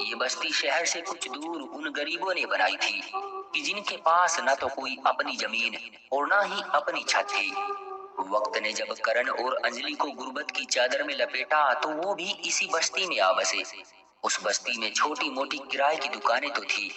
ये बस्ती शहर से कुछ दूर उन गरीबों ने बनाई थी कि जिनके पास न तो कोई अपनी जमीन और ना ही अपनी छत थी। वक्त ने जब करण और अंजलि को गुर्बत की चादर में लपेटा तो वो भी इसी बस्ती में आ बसे। उस बस्ती में छोटी मोटी किराए की दुकानें तो थी,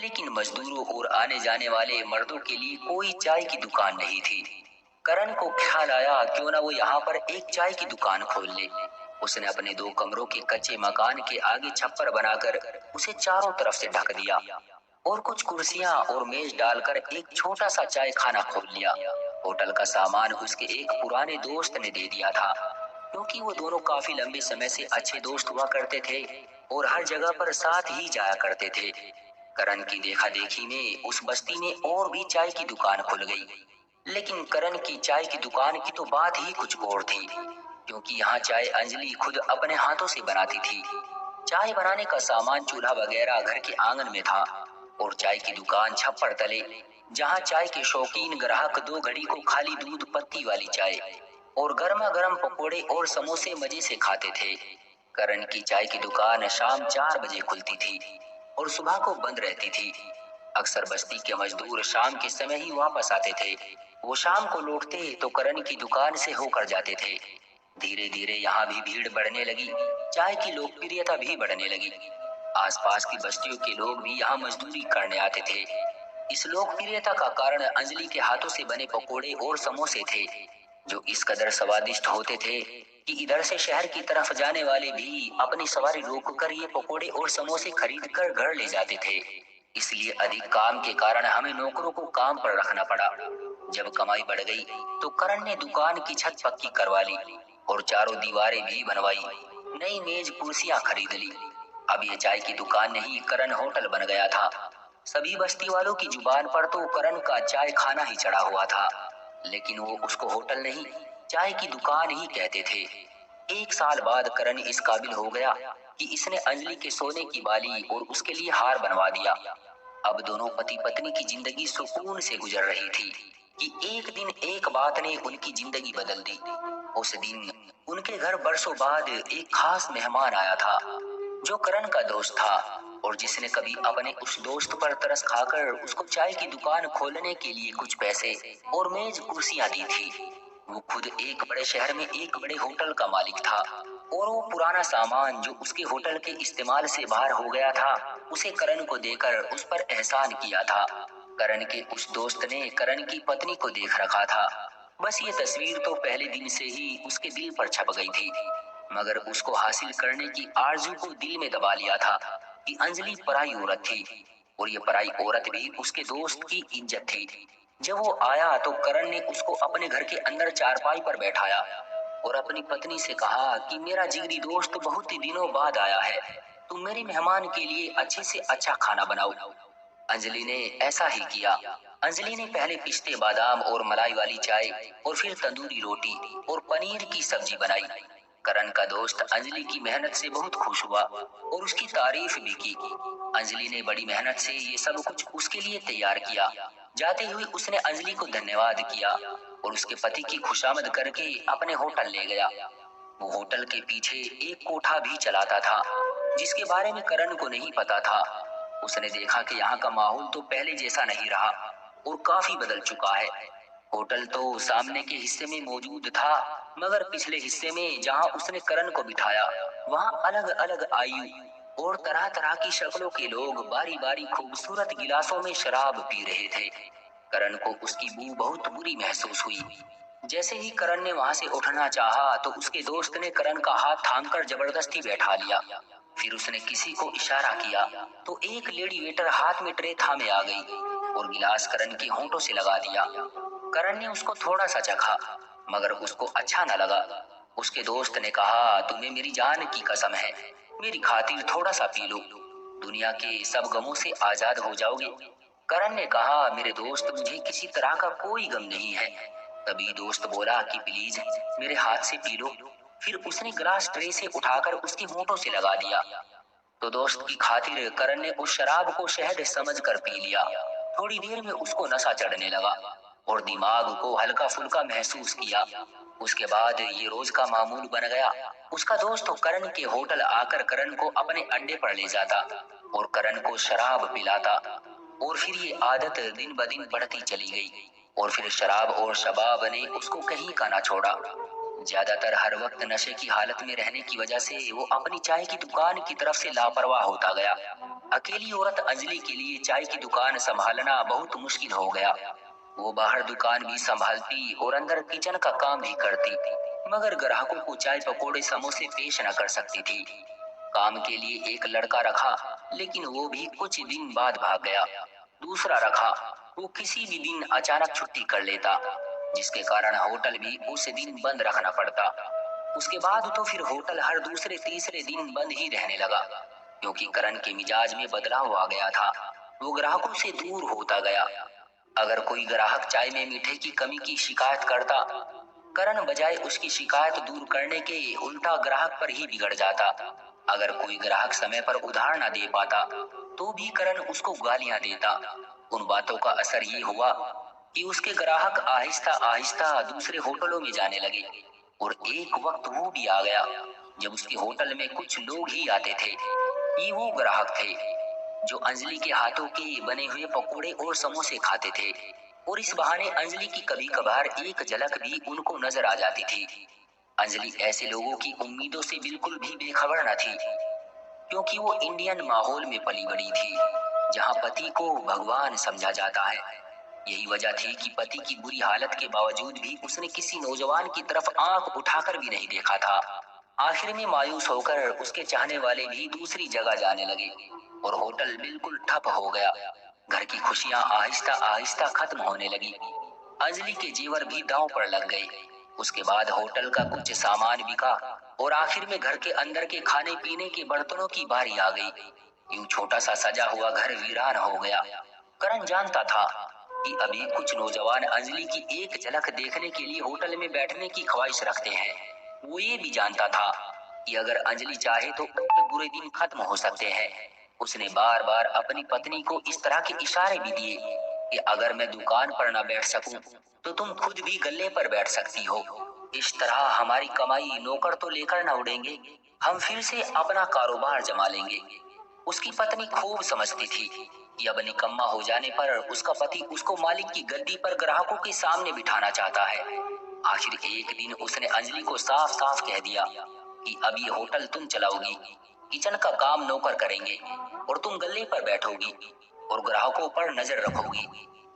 लेकिन मजदूरों और आने जाने वाले मर्दों के लिए कोई चाय की दुकान नहीं थी। करण को ख्याल आया क्यों ना वो यहाँ पर एक चाय की दुकान खोल ले। उसने अपने 2 कमरों के कच्चे मकान के आगे छप्पर बनाकर उसे चारों तरफ से ढक दिया और कुछ कुर्सियां और मेज डालकर एक छोटा सा चाय खाना खोल लिया। होटल का सामान उसके एक पुराने दोस्त ने दे दिया था, क्योंकि वो दोनों काफी लंबे समय से अच्छे दोस्त हुआ करते थे और हर जगह पर साथ ही जाया करते थे। करण की देखा देखी में उस बस्ती में और भी चाय की दुकान खुल गई, लेकिन करण की चाय की दुकान की तो बात ही कुछ और थी, क्योंकि यहाँ चाय अंजलि खुद अपने हाथों से बनाती थी। चाय बनाने का सामान चूल्हा वगैरह घर के आंगन में था और चाय की दुकान छप्पर तले, जहाँ चाय के शौकीन ग्राहक 2 घड़ी को खाली दूध पत्ती वाली चाय और गर्मा गर्म पकोड़े और समोसे मजे से खाते थे। करण की चाय की दुकान शाम 4 बजे खुलती थी और सुबह को बंद रहती थी। अक्सर बस्ती के मजदूर शाम के समय ही वापस आते थे। वो शाम को लौटते तो करण की दुकान से होकर जाते थे। धीरे धीरे यहाँ भी भीड़ बढ़ने लगी, चाय की लोकप्रियता भी बढ़ने लगी। आसपास की बस्तियों के लोग भी यहाँ मजदूरी करने आते थे। इस लोकप्रियता का कारण अंजलि के हाथों से बने पकोड़े और समोसे थे, जो इस कदर स्वादिष्ट होते थे कि इधर से शहर की तरफ जाने वाले भी अपनी सवारी रोककर ये पकोड़े और समोसे खरीद कर घर ले जाते थे। इसलिए अधिक काम के कारण हमें नौकरों को काम पर रखना पड़ा। जब कमाई बढ़ गई तो करण ने दुकान की छत पक्की करवा ली और चारों दीवारें भी बनवाई, नई मेज कुर्सियां खरीद ली। अब ये चाय की दुकान नहीं, करण होटल बन गया था। सभी बस्ती वालों की जुबान पर तो करण का चाय खाना ही चढ़ा हुआ था, लेकिन वो उसको होटल नहीं, चाय की दुकान ही कहते थे। 1 साल बाद करण इस काबिल हो गया कि इसने अंजलि के सोने की बाली और उसके लिए हार बनवा दिया। अब दोनों पति पत्नी की जिंदगी सुकून से गुजर रही थी कि एक दिन एक बात ने उनकी जिंदगी बदल दी। उस दिन उनके घर बरसों बाद एक खास मेहमान आया था, जो करण का दोस्त था और जिसने कभी अपने उस दोस्त पर तरस खाकर उसको चाय की दुकान खोलने के लिए कुछ पैसे और मेज कुर्सियां दी थी। वो खुद एक बड़े शहर में एक बड़े होटल का मालिक था और वो पुराना सामान जो उसके होटल के इस्तेमाल से बाहर हो गया था, उसे करण को देकर उस पर एहसान किया था। करण के उस दोस्त ने करण की पत्नी को देख रखा था। बस ये तस्वीर तो पहले दिन से ही उसके दिल पर छप गई थी, मगर उसको हासिल करने की आरज़ू को दिल में दबा लिया था कि अंजलि पराई औरत थी और ये पराई औरत भी उसके दोस्त की इज्जत थी। जब वो आया तो करण ने उसको अपने घर के अंदर चारपाई पर बैठाया और अपनी पत्नी से कहा कि मेरा जिगरी दोस्त बहुत ही दिनों बाद आया है, तुम मेरे मेहमान के लिए अच्छे से अच्छा खाना बनाओ। अंजलि ने ऐसा ही किया। अंजलि ने पहले पिस्ते बादाम और मलाई वाली चाय और फिर तंदूरी रोटी और पनीर की सब्जी बनाई। करण का दोस्त अंजलि की मेहनत से बहुत खुश हुआ और उसकी तारीफ भी की। अंजलि ने बड़ी मेहनत से ये सब कुछ उसके लिए तैयार किया। जाते हुए उसने अंजलि को धन्यवाद किया और उसके पति की खुशामद करके अपने होटल ले गया। वो होटल के पीछे एक कोठा भी चलाता था, जिसके बारे में करण को नहीं पता था। उसने देखा कि यहाँ का माहौल तो पहले जैसा नहीं रहा और काफी बदल चुका है। होटल तो सामने के हिस्से में मौजूद था, मगर पिछले हिस्से में जहाँ उसने करण को बिठाया, वहाँ अलग अलग आयु और तरह तरह की शक्लों के लोग बारी बारी खूबसूरत गिलासों में शराब पी रहे थे। करण को उसकी बू बहुत बुरी महसूस हुई। जैसे ही करण ने वहां से उठना चाहा तो उसके दोस्त ने करण का हाथ थामकर जबरदस्ती बैठा लिया। फिर उसने किसी को इशारा किया तो एक लेडी वेटर हाथ में ट्रे थामे आ गई और गिलास करण के होंठों से लगा दिया। करण ने उसको थोड़ा सा चखा, मगर उसको अच्छा न लगा। उसके दोस्त ने कहा, तुम्हें मेरी जान की कसम है, मेरी खातिर थोड़ा सा पी लो, दुनिया के सब गमों से आजाद हो जाओगे। करण ने कहा, मेरे दोस्त मुझे किसी तरह का कोई गम नहीं है। तभी दोस्त बोला कि प्लीज मेरे हाथ से पी लो। फिर उसने गिलास ट्रे से उठाकर उसके होंठों से लगा दिया। तो दोस्त की खातिर करण ने उस शराब को शहद समझकर पी लिया। थोड़ी देर में उसको नशा चढ़ने लगा और दिमाग को हल्का फुल्का महसूस किया। उसके बाद ये रोज का मामूल बन गया। उसका दोस्त तो करण के होटल आकर करण को अपने अड्डे पर ले जाता और करण को शराब पिलाता। और फिर ये आदत दिन ब दिन बढ़ती चली गई और फिर शराब और शबाब ने उसको कहीं का ना छोड़ा। ज्यादातर हर वक्त नशे की हालत में रहने की वजह से वो अपनी चाय की दुकान की तरफ से लापरवाह होता गया। अकेली औरत अंजलि के लिए चाय की दुकान संभालना बहुत मुश्किल हो गया। वो बाहर दुकान भी संभालती और अंदर किचन का काम भी करती, मगर ग्राहकों को चाय पकौड़े समोसे पेश न कर सकती थी। काम के लिए एक लड़का रखा, लेकिन वो भी कुछ दिन बाद भाग गया। दूसरा रखा, वो किसी भी दिन अचानक छुट्टी कर लेता, जिसके कारण होटल भी उस दिन बंद रखना पड़ता। उसके बाद तो फिर होटल हर दूसरे तीसरे दिन बंद ही रहने लगा, क्योंकि करण के मिजाज में बदलाव आ गया था। वो ग्राहकों से दूर होता गया। अगर कोई ग्राहक चाय में मीठे की कमी की शिकायत करता, करण बजाय उसकी शिकायत दूर करने के उल्टा ग्राहक पर ही बिगड़ जाता। अगर कोई ग्राहक समय पर उधार न दे पाता, तो भी करण उसको गालियां देता। उन बातों का असर ये हुआ कि उसके ग्राहक आहिस्ता आहिस्ता दूसरे होटलों में जाने लगे। और एक वक्त वो भी आ गया जब उसके होटल में कुछ लोग ही आते थे। ये वो ग्राहक थे जो अंजलि के हाथों के बने हुए पकोड़े और समोसे खाते थे, और इस बहाने अंजलि की कभी कभार एक झलक भी उनको नजर आ जाती थी। अंजलि ऐसे लोगों की उम्मीदों से बिल्कुल भी बेखबर न थी, क्योंकि वो इंडियन माहौल में पली बड़ी थी, जहाँ पति को भगवान समझा जाता है। यही वजह थी कि पति की बुरी हालत के बावजूद भी उसने किसी नौजवान की तरफ आंख उठाकर भी नहीं देखा था। आखिर में मायूस होकर उसके चाहने वाले भी दूसरी जगह जाने लगे और होटल बिल्कुल ठप हो गया। घर की खुशियां आहिस्ता आहिस्ता खत्म होने लगी। अंजलि के जेवर भी दांव पर लग गए। उसके बाद होटल का कुछ सामान बिका और आखिर में घर के अंदर के खाने पीने के बर्तनों की बारी आ गई। यूं छोटा सा सजा हुआ घर वीरान हो गया। करण जानता था कि अभी कुछ नौजवान अंजलि की एक झलक देखने के लिए होटल में बैठने की ख्वाहिश रखते हैं। वो ये भी जानता था कि अगर अंजलि चाहे तो उनके बुरे दिन खत्म हो सकते हैं। उसने बार बार अपनी पत्नी को इस तरह के इशारे भी दिए कि अगर मैं दुकान पर न बैठ सकूं, तो तुम खुद भी गल्ले पर बैठ सकती हो। इस तरह हमारी कमाई नौकर तो लेकर न उड़ेंगे, हम फिर से अपना कारोबार जमा लेंगे। उसकी पत्नी खूब समझती थी कि अब निकम्मा हो जाने पर उसका पति उसको मालिक की गद्दी पर ग्राहकों के सामने बिठाना चाहता है। आखिर एक दिन उसने अंजलि को साफ साफ कह दिया कि अब ये होटल तुम चलाओगी, किचन का काम नौकर करेंगे और तुम गल्ले पर बैठोगी और ग्राहकों पर नजर रखोगी।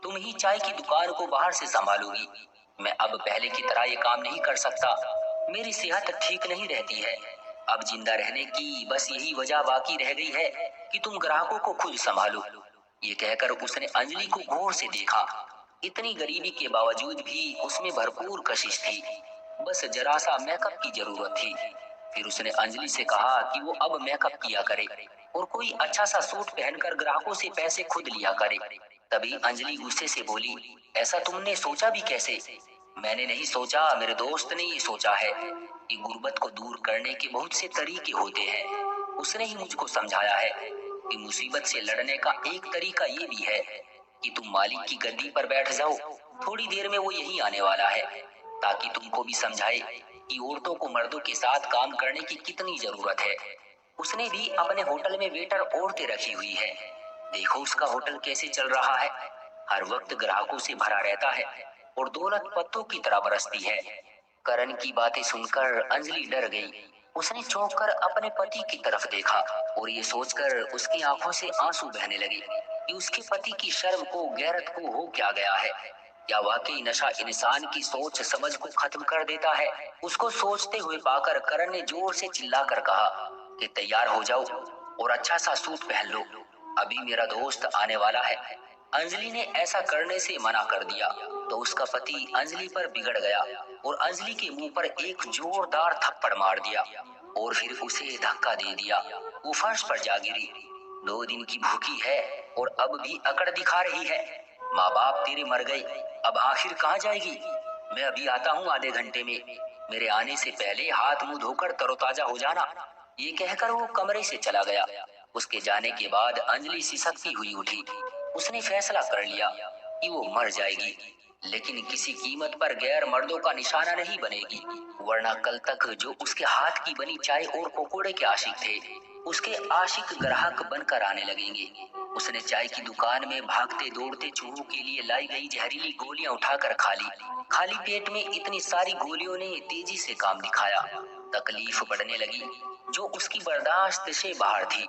तुम ही चाय की दुकान को बाहर से संभालोगी। मैं अब पहले की तरह ये काम नहीं कर सकता। मेरी सेहत ठीक नहीं रहती है। अब जिंदा रहने की बस यही वजह बाकी रह गई है कि तुम ग्राहकों को खुद संभालो। ये कहकर उसने अंजलि को गौर से देखा। इतनी गरीबी के बावजूद भी उसमें भरपूर कशिश थी। बस जरा सा मेकअप की जरूरत थी। फिर उसने अंजलि से कहा कि वो अब मेकअप किया करे और कोई अच्छा सा सूट पहनकर ग्राहकों से पैसे खुद लिया करे। तभी अंजलि गुस्से से बोली, ऐसा तुमने सोचा भी कैसे? मैंने नहीं सोचा, मेरे दोस्त ने ये सोचा है कि गुर्बत को दूर करने के बहुत से तरीके होते हैं। उसने ही मुझको समझाया है कि मुसीबत से लड़ने का एक तरीका ये भी है कि तुम मालिक की गद्दी पर बैठ जाओ। थोड़ी देर में वो यही आने वाला है, ताकि तुमको भी समझाए कि औरतों को मर्दों के साथ काम करने की कितनी जरूरत है। उसने भी अपने होटल में वेटर औरतें रखी हुई है। देखो उसका होटल कैसे चल रहा है, हर वक्त ग्राहकों से भरा रहता है और दौलत पत्तों की तरह बरसती है। करण की बातें सुनकर अंजलि डर गई। उसने चौंक कर अपने पति की तरफ देखा और ये सोचकर उसकी आंखों से आंसू बहने लगे कि उसके पति की शर्म को, गैरत को हो क्या गया है। क्या वाकई नशा इंसान की सोच समझ को खत्म कर देता है? उसको सोचते हुए पाकर करण ने जोर से चिल्लाकर कहा कि तैयार हो जाओ और अच्छा सा सूट पहन लो, अभी मेरा दोस्त आने वाला है। अंजलि ने ऐसा करने से मना कर दिया तो उसका पति अंजलि पर बिगड़ गया और अंजलि के मुंह पर एक जोरदार थप्पड़ मार दिया और फिर उसे धक्का दे दिया। वो फर्श पर जा गिरी। 2 दिन की भूखी है और अब भी अकड़ दिखा रही है। माँ बाप तेरे मर गए, अब आखिर कहाँ जाएगी? मैं अभी आता हूँ आधे घंटे में, मेरे आने से पहले हाथ मुंह धोकर तरोताजा हो जाना। ये कहकर वो कमरे से चला गया। उसके जाने के बाद अंजलि सिसकती हुई उठी। उसने फैसला कर लिया कि वो मर जाएगी। लेकिन किसी कीमत पर गैर मर्दों का निशाना नहीं बनेगी, वरना कल तक जो उसके हाथ की बनी चाय और पकोड़े के आशिक थे, उसके आशिक ग्राहक बनकर आने लगेंगे। उसने चाय की दुकान में भागते दौड़ते चूहों के लिए लाई गई जहरीली गोलियां उठाकर खा ली। खाली पेट में इतनी सारी गोलियों ने तेजी से काम दिखाया। तकलीफ बढ़ने लगी जो उसकी बर्दाश्त से बाहर थी।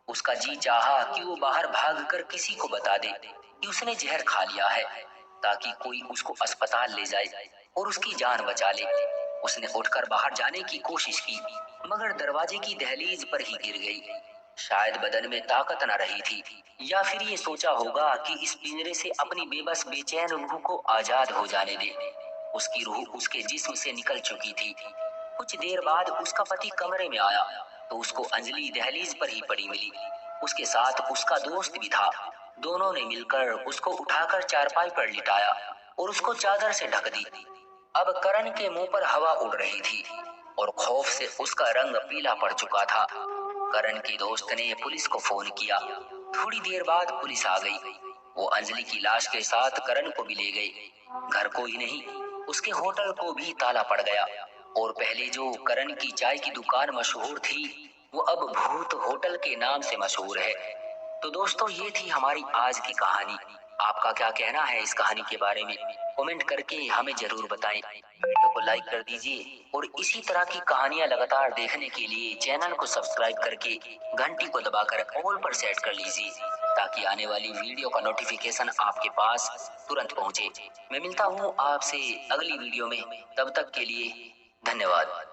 उसका जी चाहा कि वो बाहर भागकर किसी को बता दे कि उसने जहर खा लिया है, ताकि कोई उसको अस्पताल ले जाए और उसकी जान बचा ले। उसने उठकर बाहर जाने की कोशिश की, मगर दरवाजे की दहलीज पर ही गिर गई। शायद बदन में ताकत न रही थी, या फिर ये सोचा होगा कि इस पिंजरे से अपनी बेबस बेचैन रूह को आजाद हो जाने दे। उसकी रूह उसके जिस्म से निकल चुकी थी। कुछ देर बाद उसका पति कमरे में आया तो उसको अंजलि दहलीज पर ही पड़ी मिली। उसके साथ उसका दोस्त भी था। दोनों ने मिलकर उसको उठाकर चारपाई पर लिटाया और उसको चादर से ढक दी। अब करण के मुंह पर हवा उड़ रही थी और खौफ से उसका रंग पीला पड़ चुका था। करण के दोस्त ने पुलिस को फोन किया। थोड़ी देर बाद पुलिस आ गई। वो अंजलि की लाश के साथ करण को भी ले गई। घर को ही नहीं, उसके होटल को भी ताला पड़ गया और पहले जो करण की चाय की दुकान मशहूर थी, वो अब भूत होटल के नाम से मशहूर है। तो दोस्तों, ये थी हमारी आज की कहानी। आपका क्या कहना है इस कहानी के बारे में? कमेंट करके हमें जरूर बताएं। वीडियो को लाइक कर दीजिए और इसी तरह की कहानियां लगातार देखने के लिए चैनल को सब्सक्राइब करके घंटी को दबाकर ऑल पर सेट कर लीजिए, ताकि आने वाली वीडियो का नोटिफिकेशन आपके पास तुरंत पहुंचे। मैं मिलता हूं आपसे अगली वीडियो में। तब तक के लिए धन्यवाद।